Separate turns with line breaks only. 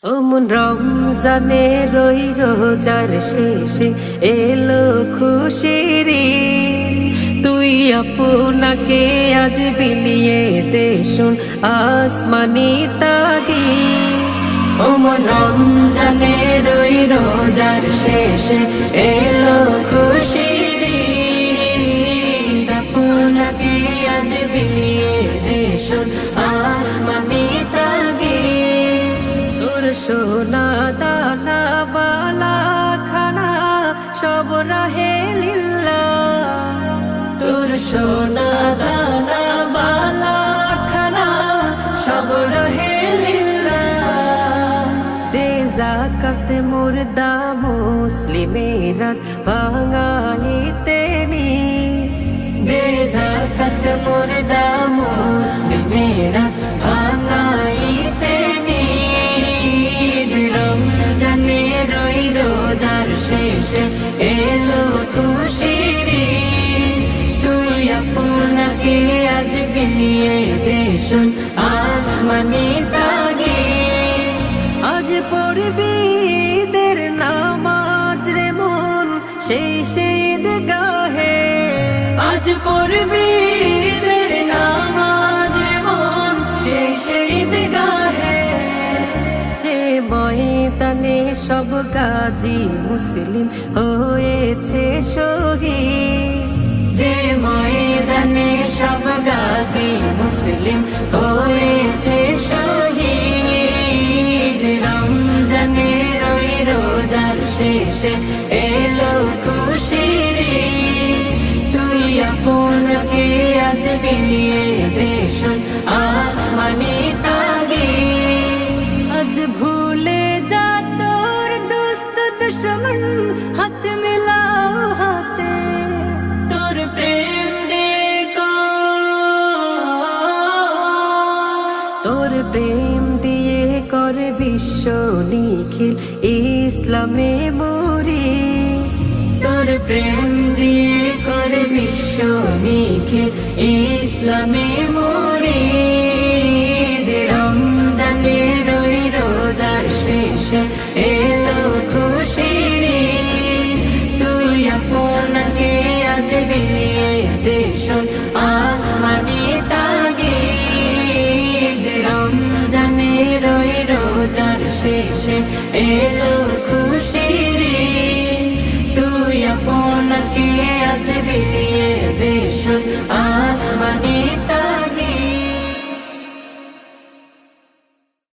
ওমন রমজানে রই রোজার শেষে এলো খুশির ঈদ। তুই আপনাকে আজ বিলিয়ে দে শুন আসমানি তাগীদ। ওমন রমজানে রই রোজার শেষে এলো খুশির ঈদ। আপনাকে আজ বিলিয়ে দে শুন আসমানি তাগীদ। তোর সোনা দানা বালা খানা সব রাহে লিল্লাহ। তোর সোনা দানা বালা খানা সব রাহে লিল্লাহ। দে যাকাত মুর্দা মুসলিমেরা ভাঙাইতে নি। দে যাকাত মুর্দা মুসলিমেরা ভাঙাইতে নি। রমজানে রই রোজার শেষে এলো খুশির ঈদ। তুই আপনাকে আজ বিলিয়ে দে শুন আসমানি তাগীদ। আজ পড়বি ঈদের নামাজ রে মন সেই ঈদগাহে। আজ পড়বি ঈদের নামাজ রে মন সেই ঈদগাহে। যে ময়দানে সব গাজী মুসলিম হয়েছে শহীদ। যে ময়দানে সব গাজী মুসলিম হয়েছে শহীদ। রমজানে রই রোজার শেষে এলো খুশির ঈদ। তুই আপনাকে আজ বিলিয়ে দে শুন আসমানি তাগীদ। আজ ভুলে যা তোর দোস্ত দুশ্মন হাত মিলাও হাতে। তোর প্রেম দে তোর প্রেম দিয়ে করে বিশ্ব নিখিল ইসলামে মরি। তোর প্রেম দিয়ে করে বিশ্ব নিখিল ইসলামে মরি। রমজানে রই রোজার শেষে এলো খুশির ঈদ। তুই আপনাকে আজ বিলিয়ে দে শুন আসমানি তাগীদ। রমজানে রই রোজার শেষে এলো